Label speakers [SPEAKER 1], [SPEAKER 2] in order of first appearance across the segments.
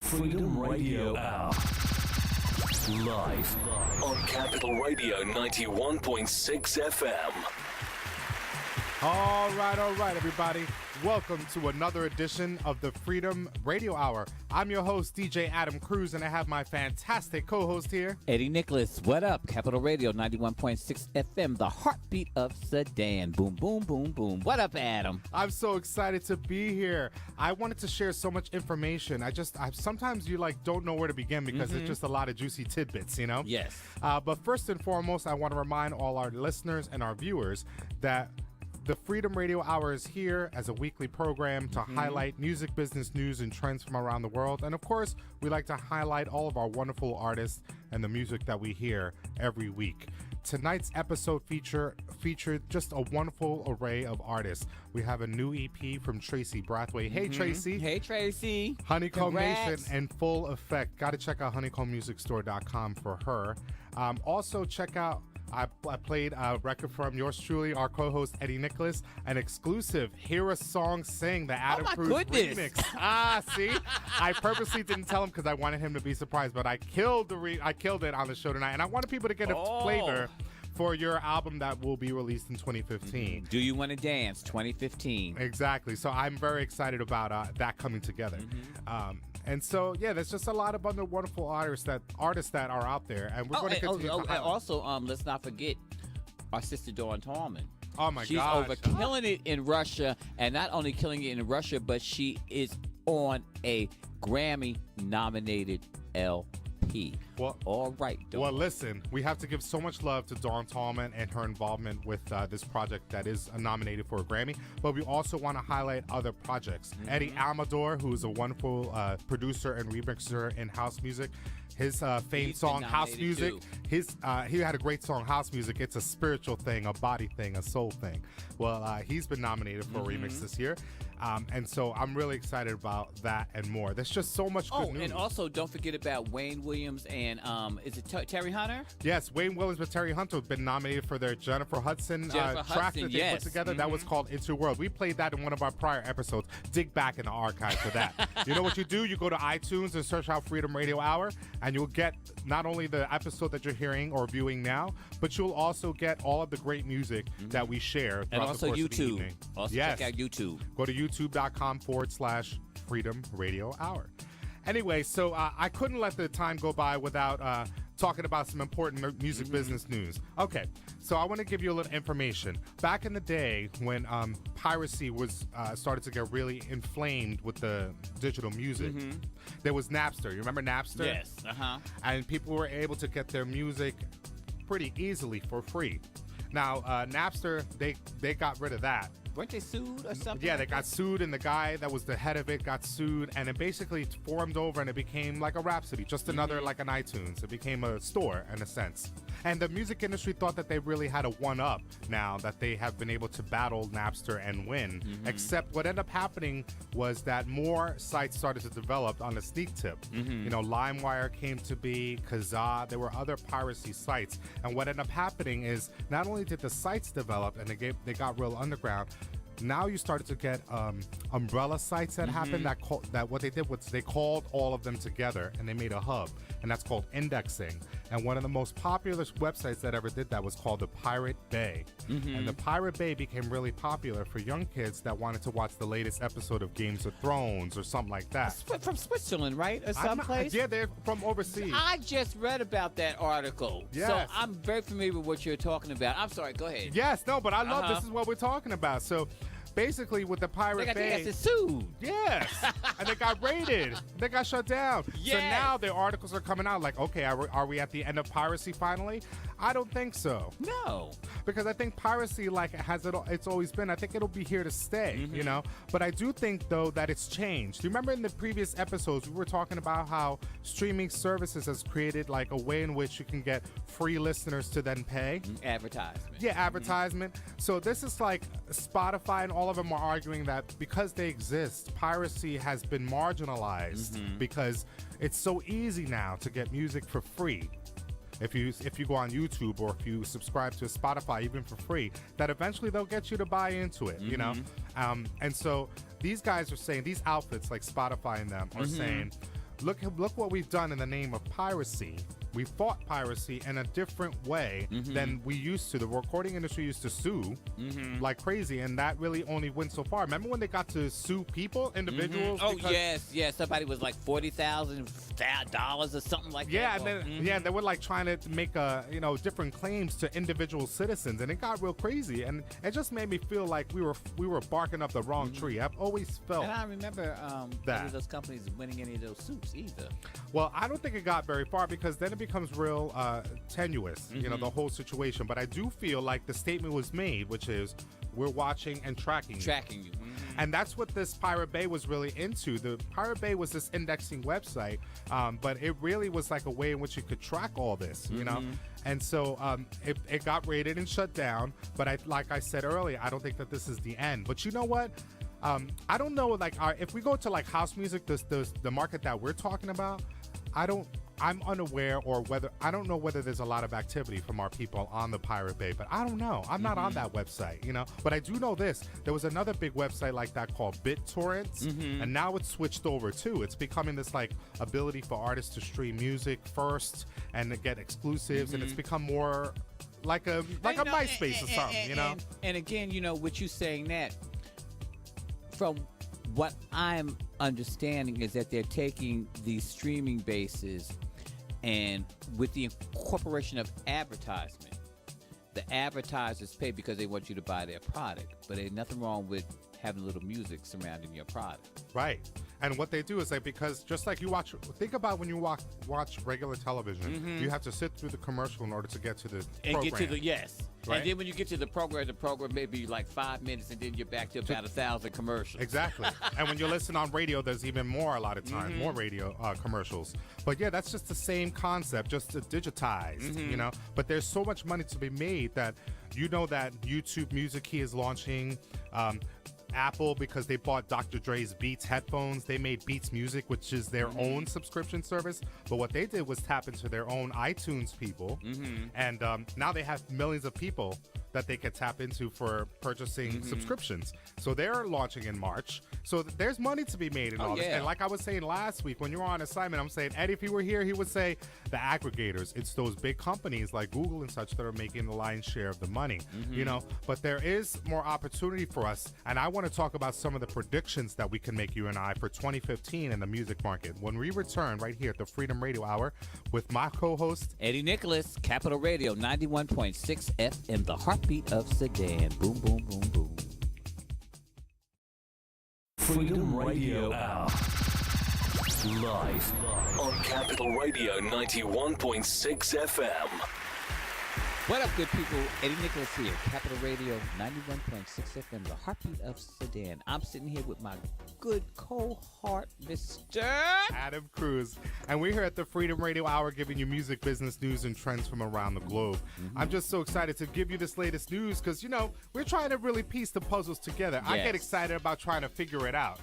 [SPEAKER 1] Freedom Radio Hour. Live on Capital Radio 91.6 FM.
[SPEAKER 2] All right, everybody. Welcome to another edition of the Freedom Radio Hour. I'm your host, DJ Adam Cruz, and I have my fantastic co-host here,
[SPEAKER 3] Eddie Nicholas. What up? Capital Radio 91.6 FM, the Heartbeat of Sudan. Boom, boom, boom, boom. What up, Adam?
[SPEAKER 2] I'm so excited to be here. I wanted to share so much information. Sometimes you don't know where to begin because it's just a lot of juicy tidbits, you know?
[SPEAKER 3] Yes.
[SPEAKER 2] But first and foremost, I want to remind all our listeners and our viewers that the Freedom Radio Hour is here as a weekly program to highlight music, business news, and trends from around the world. And of course, we like to highlight all of our wonderful artists and the music that we hear every week. Tonight's episode featured just a wonderful array of artists. We have a new EP from Tracy Brathwaite. Hey, Tracy.
[SPEAKER 3] Hey, Tracy.
[SPEAKER 2] Honeycomb
[SPEAKER 3] Congrats.
[SPEAKER 2] Nation in full effect. Got to check out honeycombmusicstore.com for her. Also, check out I played a record from yours truly, our co-host Eddie Nicholas, an exclusive Hear a Song Sing, the Adam Cruz remix. See? I purposely didn't tell him because I wanted him to be surprised, but I killed it on the show tonight, and I wanted people to get a flavor for your album that will be released in 2015.
[SPEAKER 3] Do You Want to Dance 2015.
[SPEAKER 2] Exactly. So I'm very excited about that coming together. And so, yeah, there's just a lot of other wonderful artists that are out there, and we're going to continue to highlight.
[SPEAKER 3] And also, let's not forget our sister Dawn Tallman.
[SPEAKER 2] Oh my
[SPEAKER 3] She's
[SPEAKER 2] gosh.
[SPEAKER 3] over killing it in Russia, and not only killing it in Russia, but she is on a Grammy-nominated LP.
[SPEAKER 2] Well,
[SPEAKER 3] all right, Dawn.
[SPEAKER 2] Well, listen, we have to give so much love to Dawn Tallman and her involvement with this project that is nominated for a Grammy, but we also want to highlight other projects. Eddie Amador, who is a wonderful producer and remixer in house music. His famed song, House Music, he had a great song, House Music. It's a spiritual thing, a body thing, a soul thing. Well, he's been nominated for a remix this year. And so I'm really excited about that and more. There's just so much good news.
[SPEAKER 3] And also don't forget about Wayne Williams and, is it Terry Hunter?
[SPEAKER 2] Yes, Wayne Williams and Terry Hunter have been nominated for their Jennifer Hudson track that they put together. That was called Into Your World. We played that in one of our prior episodes. Dig back in the archive for that. You know what you do? You go to iTunes and search out Freedom Radio Hour, and you'll get not only the episode that you're hearing or viewing now, but you'll also get all of the great music that we share throughout
[SPEAKER 3] and also
[SPEAKER 2] the course
[SPEAKER 3] YouTube.
[SPEAKER 2] Of the evening.
[SPEAKER 3] Also check out YouTube.
[SPEAKER 2] Go to youtube.com/Freedom Radio Hour. Anyway, so I couldn't let the time go by without talking about some important music business news. Okay, so I want to give you a little information. Back in the day when piracy was started to get really inflamed with the digital music, there was Napster. You remember Napster?
[SPEAKER 3] Yes.
[SPEAKER 2] And people were able to get their music pretty easily for free. Now, Napster, they got rid of that.
[SPEAKER 3] Weren't they sued or something?
[SPEAKER 2] Yeah, they got sued, and the guy that was the head of it got sued, and it basically formed over, and it became like a Rhapsody, just another like an iTunes. It became a store in a sense. And the music industry thought that they really had a one-up now that they have been able to battle Napster and win. Except what ended up happening was that more sites started to develop on a sneak tip. You know, LimeWire came to be, Kazaa, there were other piracy sites. And what ended up happening is not only did the sites develop and they got real underground, now you started to get umbrella sites that happened that what they did was they called all of them together and they made a hub, and that's called indexing. And one of the most popular websites that ever did that was called the Pirate Bay. And the Pirate Bay became really popular for young kids that wanted to watch the latest episode of Games of Thrones or something like that.
[SPEAKER 3] From Switzerland, right? Or someplace?
[SPEAKER 2] Yeah, they're from overseas.
[SPEAKER 3] I just read about that article.
[SPEAKER 2] Yes.
[SPEAKER 3] So I'm very familiar with what you're talking about. I'm sorry, go ahead.
[SPEAKER 2] Yes, no, but I love this is what we're talking about. So basically, with the Pirate Bay,
[SPEAKER 3] they got sued.
[SPEAKER 2] Yes, and they got raided. They got shut down.
[SPEAKER 3] Yes.
[SPEAKER 2] So now their articles are coming out like, okay, are we at the end of piracy finally? I don't think so.
[SPEAKER 3] No,
[SPEAKER 2] because I think piracy, like it's always been. I think it'll be here to stay. You know, but I do think though that it's changed. Do you remember in the previous episodes we were talking about how streaming services has created like a way in which you can get free listeners to then pay
[SPEAKER 3] advertisement.
[SPEAKER 2] Yeah, advertisement. So this is like Spotify and all of them are arguing that because they exist, piracy has been marginalized because it's so easy now to get music for free. If you go on YouTube or if you subscribe to Spotify, even for free, that eventually they'll get you to buy into it, you know? And so these guys are saying, these outfits like Spotify and them are saying, look what we've done in the name of piracy. We fought piracy in a different way than we used to. The recording industry used to sue like crazy, and that really only went so far. Remember when they got to sue people, individuals?
[SPEAKER 3] Oh, yes. Somebody was like $40,000 or something like that.
[SPEAKER 2] Yeah, and then, they were like trying to make different claims to individual citizens, and it got real crazy. And it just made me feel like we were barking up the wrong tree. I've always felt.
[SPEAKER 3] And I remember
[SPEAKER 2] that
[SPEAKER 3] any of those companies winning any of those suits either.
[SPEAKER 2] Well, I don't think it got very far because then it becomes real tenuous, the whole situation. But I do feel like the statement was made, which is we're watching and tracking you. And that's what this Pirate Bay was really into. The Pirate Bay was this indexing website, but it really was like a way in which you could track all this, you know? And so it got raided and shut down. But like I said earlier, I don't think that this is the end. But you know what? I don't know, like, if we go to like house music, the market that we're talking about, I'm unaware I don't know whether there's a lot of activity from our people on the Pirate Bay, but I don't know. I'm not on that website, But I do know this. There was another big website like that called BitTorrents, and now it's switched over too. It's becoming this like ability for artists to stream music first and to get exclusives, and it's become more like a MySpace or something,
[SPEAKER 3] And again, what you saying that, from what I'm understanding is that they're taking these streaming bases and with the incorporation of advertisement, the advertisers pay because they want you to buy their product, but there's nothing wrong with having a little music surrounding your product.
[SPEAKER 2] Right. And what they do is because just like think about when you watch regular television, you have to sit through the commercial in order to get to the program.
[SPEAKER 3] Get to the, yes.
[SPEAKER 2] Right?
[SPEAKER 3] And then when you get to the program may be like 5 minutes, and then you're back to about 1,000 commercials.
[SPEAKER 2] Exactly. And when you listen on radio, there's even more a lot of times, more radio commercials. But yeah, that's just the same concept, just digitized, But there's so much money to be made that that YouTube Music Key is launching. Apple, because they bought Dr. Dre's Beats headphones, they made Beats Music, which is their own subscription service. But what they did was tap into their own iTunes people, and now they have millions of people that they can tap into for purchasing subscriptions. So they're launching in March. So there's money to be made in all this. And like I was saying last week when you were on assignment, I'm saying, Eddie, if he were here, he would say the aggregators. It's those big companies like Google and such that are making the lion's share of the money, But there is more opportunity for us. And I want to talk about some of the predictions that we can make, you and I, for 2015 in the music market when we return right here at the Freedom Radio Hour with my co-host
[SPEAKER 3] Eddie Nicholas, Capital Radio 91.6 FM, the heartbeat of Sudan. Boom, boom, boom, boom.
[SPEAKER 1] Freedom Radio Hour. Live on Capital Radio 91.6 FM.
[SPEAKER 3] What up, good people? Eddie Nicholas here, Capital Radio 91.6 FM, the heartbeat of Sudan. I'm sitting here with my good cohort, Mr.
[SPEAKER 2] Adam Cruz. And we're here at the Freedom Radio Hour giving you music, business, news, and trends from around the globe. I'm just so excited to give you this latest news because, we're trying to really piece the puzzles together. Yes. I get excited about trying to figure it out,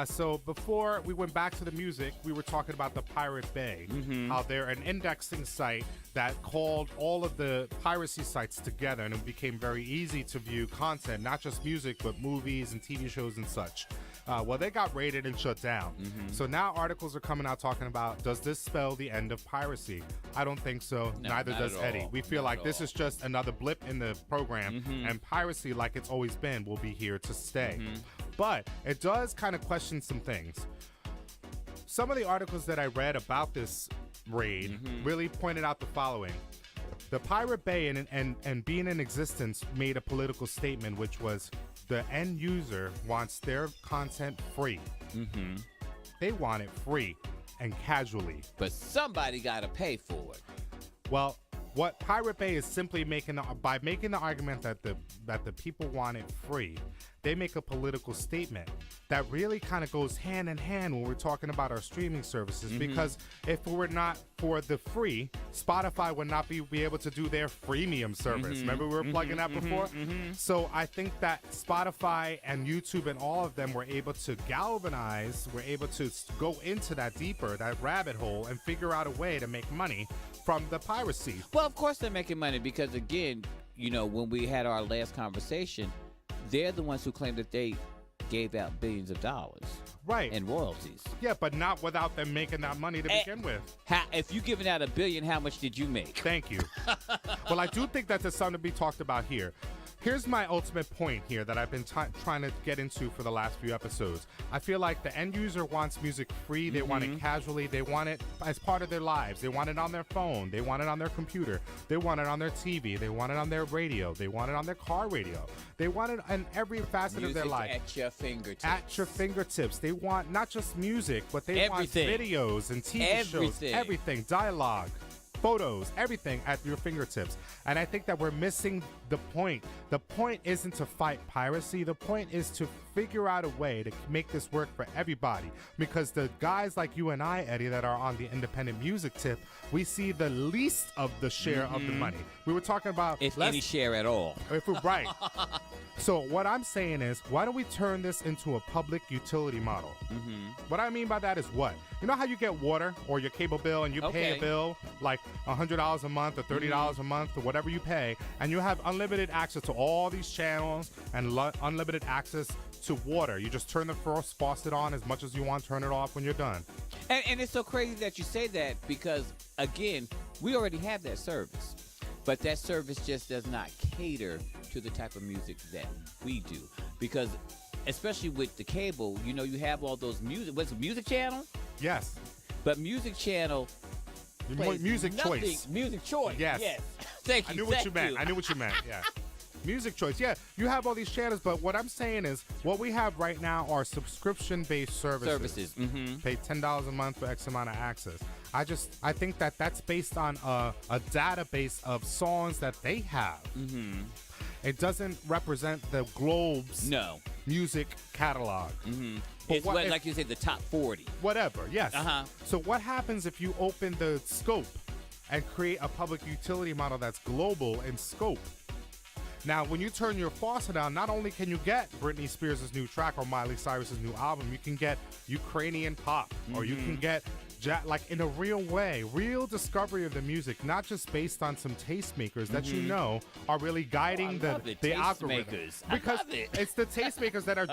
[SPEAKER 2] So before we went back to the music, we were talking about the Pirate Bay, how they're an indexing site that called all of the piracy sites together, and it became very easy to view content, not just music, but movies and TV shows and such. Well, they got raided and shut down. So now articles are coming out talking about, does this spell the end of piracy? I don't think so.
[SPEAKER 3] No,
[SPEAKER 2] neither does Eddie. We feel like this is just another blip in the program, and piracy, like it's always been, will be here to stay. But it does kind of question some things. Some of the articles that I read about this raid really pointed out the following. The Pirate Bay and being in existence made a political statement, which was the end user wants their content free. They want it free and casually.
[SPEAKER 3] But somebody got to pay for it.
[SPEAKER 2] Well, what Pirate Bay is simply making the argument that the people want it free, they make a political statement that really kind of goes hand in hand when we're talking about our streaming services. Because if it were not for the free, Spotify would not be able to do their freemium service. Remember we were plugging that before? So I think that Spotify and YouTube and all of them were able to galvanize, were able to go into that deeper, that rabbit hole, and figure out a way to make money from the piracy.
[SPEAKER 3] Well, of course they're making money because, again, when we had our last conversation, they're the ones who claim that they gave out billions of dollars.
[SPEAKER 2] Right.
[SPEAKER 3] and royalties.
[SPEAKER 2] Yeah, but not without them making that money to begin with.
[SPEAKER 3] If you giving out $1 billion, how much did you make?
[SPEAKER 2] Thank you. Well, I do think that there's something to be talked about here. Here's my ultimate point here that I've been trying to get into for the last few episodes. I feel like the end user wants music free. They want it casually. They want it as part of their lives. They want it on their phone. They want it on their computer. They want it on their TV. They want it on their radio. They want it on their car radio. They want it in every facet of their life.
[SPEAKER 3] At your fingertips.
[SPEAKER 2] At your fingertips. They want not just music, but they
[SPEAKER 3] Everything.
[SPEAKER 2] want videos and TV shows. Everything. Dialogue. Photos, everything at your fingertips. And I think that we're missing the point. The point isn't to fight piracy. The point is to figure out a way to make this work for everybody. Because the guys like you and I, Eddie, that are on the independent music tip, we see the least of the share of the money. We were talking about...
[SPEAKER 3] If any share at all.
[SPEAKER 2] If we're right. So what I'm saying is, why don't we turn this into a public utility model? What I mean by that is what? You know how you get water or your cable bill and you pay a bill like $100 a month or $30 a month or whatever you pay, and you have unlimited access to all these channels and unlimited access to water. You just turn the first faucet on as much as you want, turn it off when you're done.
[SPEAKER 3] And it's so crazy that you say that because, again, we already have that service. But that service just does not cater to the type of music that we do. Because especially with the cable, you know, you have all those music. What's a music channel?
[SPEAKER 2] Yes.
[SPEAKER 3] But music channel.
[SPEAKER 2] Music choice.
[SPEAKER 3] Music choice.
[SPEAKER 2] Yes.
[SPEAKER 3] Thank you.
[SPEAKER 2] I knew what you meant. I knew what you meant. Yeah. Music choice. Yeah, you have all these channels, but what I'm saying is what we have right now are subscription-based services. Pay $10 a month for X amount of access. I think that that's based on a database of songs that they have. It doesn't represent the globe's music catalog.
[SPEAKER 3] It's like you said, the top 40.
[SPEAKER 2] Whatever, yes. So what happens if you open the scope and create a public utility model that's global in scope? Now, when you turn your faucet on, not only can you get Britney Spears' new track or Miley Cyrus' new album, you can get Ukrainian pop, or you can get, like, in a real way, real discovery of the music, not just based on some tastemakers that you know are really guiding the algorithm. Because it's the tastemakers that are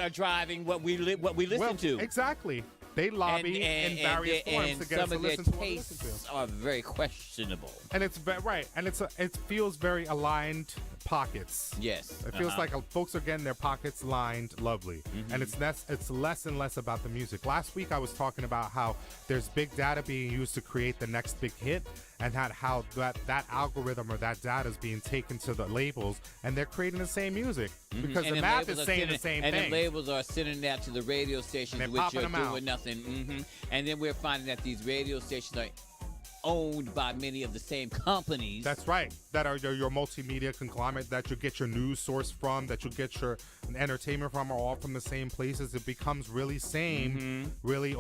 [SPEAKER 2] driving
[SPEAKER 3] what we listen to.
[SPEAKER 2] Exactly. They lobby in various forms to get us to listen to what we listen to.
[SPEAKER 3] Some of their tastes are very questionable.
[SPEAKER 2] And it's right, and it feels very aligned pockets.
[SPEAKER 3] Yes.
[SPEAKER 2] It feels like folks are getting their pockets lined lovely. And it's less and less about the music. Last week I was talking about how there's big data being used to create the next big hit, and how that algorithm or that data is being taken to the labels, and they're creating the same music because the math is saying the same thing.
[SPEAKER 3] And the labels are sending that to the radio stations, which are doing nothing. And then we're finding that these radio stations are owned by many of the same companies.
[SPEAKER 2] That's right. That are your multimedia conglomerate that you get your news source from, that you get your entertainment from, are all from the same places. It becomes really same, really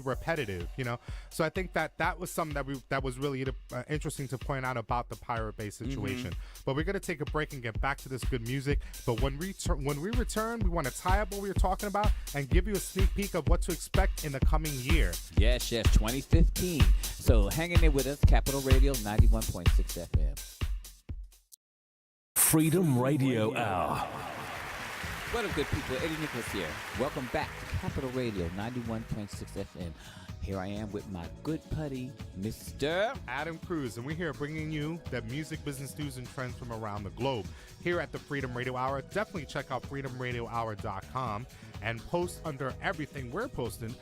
[SPEAKER 2] repetitive, you know. So I think that was something that was really interesting to point out about the pirate bay situation. But we're gonna take a break and get back to this good music. But when we return, we want to tie up what we were talking about and give you a sneak peek of what to expect in the coming year.
[SPEAKER 3] Yes, Chef, 2015. So hang in there with us, Capital Radio 91.6 FM.
[SPEAKER 1] Freedom Radio Hour.
[SPEAKER 3] What up, good people? Eddie Nicholas here. Welcome back to Capital Radio 91.6 FM. Here I am with my good buddy, Mr.
[SPEAKER 2] Adam Cruz, and we're here bringing you the music, business news, and trends from around the globe here at the Freedom Radio Hour. Definitely check out freedomradiohour.com and post under everything we're posting.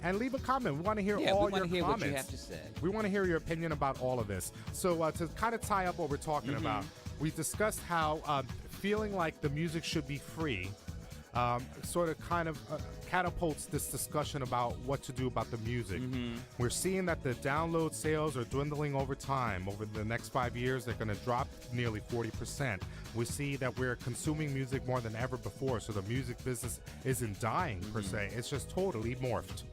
[SPEAKER 2] And leave a comment. We want to hear all your comments.
[SPEAKER 3] What you have to say.
[SPEAKER 2] We want to hear your opinion about all of this. So to kind of tie up what we're talking about, we discussed how feeling like the music should be free sort of kind of catapults this discussion about what to do about the music. We're seeing that the download sales are dwindling over time. Over the next 5 years, they're going to drop nearly 40%. We see that we're consuming music more than ever before, so the music business isn't dying per se. It's just totally morphed.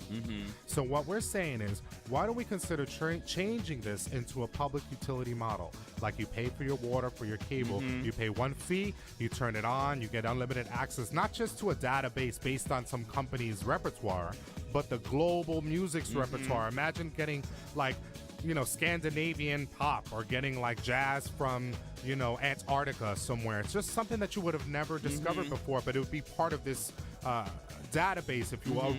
[SPEAKER 2] So what we're saying is, why don't we consider changing this into a public utility model? Like you pay for your water, for your cable, you pay one fee, you turn it on, you get unlimited access, not just to a database based on some company's repertoire, but the global music's repertoire. Imagine getting like, you know, Scandinavian pop, or getting like jazz from, you know, Antarctica somewhere. It's just something that you would have never discovered before, but it would be part of this database, if you will, a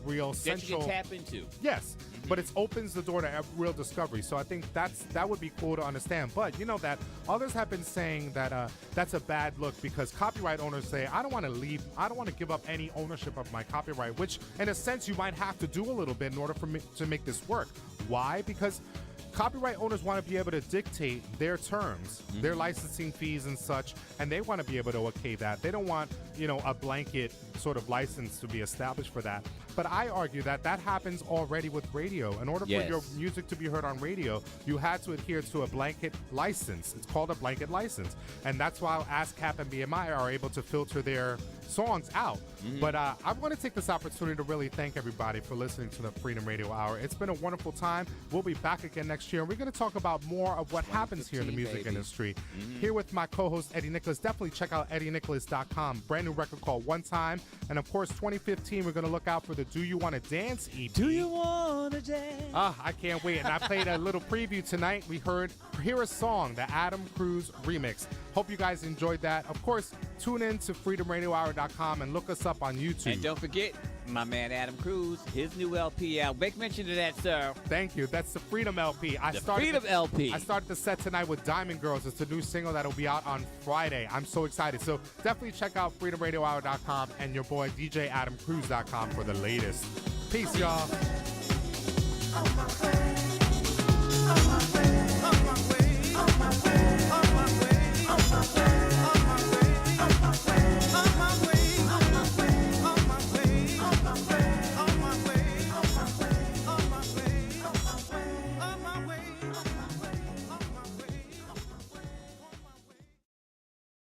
[SPEAKER 2] real
[SPEAKER 3] That
[SPEAKER 2] central.
[SPEAKER 3] you can tap into.
[SPEAKER 2] Yes, but it opens the door to real discovery. So I think that would be cool to understand. But you know that others have been saying that that's a bad look because copyright owners say, I don't want to give up any ownership of my copyright, which in a sense you might have to do a little bit in order for me to make this work. Why? Because copyright owners want to be able to dictate their terms, their licensing fees and such, and they want to be able to okay that. They don't want, a blanket sort of license to be established for that. But I argue that happens already with radio. In order for your music to be heard on radio, you had to adhere to a blanket license. It's called a blanket license. And that's why ASCAP and BMI are able to filter their songs out. But I want to take this opportunity to really thank everybody for listening to the Freedom Radio Hour. It's been a wonderful time. We'll be back again next year. And we're going to talk about more of what happens here in the music industry. Here with my co-host, Eddie Nicholas. Definitely check out eddienicholas.com. Brand new record called One Time. And of course, 2015, we're going to look out for the Do You Want to Dance EP.
[SPEAKER 3] Do you want to dance?
[SPEAKER 2] I can't wait. And I played a little preview tonight. We Hear a Song, the Adam Cruz remix. Hope you guys enjoyed that. Of course, tune in to FreedomRadioHour.com and look us up on YouTube.
[SPEAKER 3] And don't forget, my man Adam Cruz, his new LP out. Make mention of that, sir.
[SPEAKER 2] Thank you. That's the Freedom LP.
[SPEAKER 3] Freedom LP.
[SPEAKER 2] I started the set tonight with Diamond Girls. It's a new single that'll be out on Friday. I'm so excited. So definitely check out FreedomRadioHour.com and your boy DJ AdamCruz.com for the latest. Peace, y'all.
[SPEAKER 4] On my way.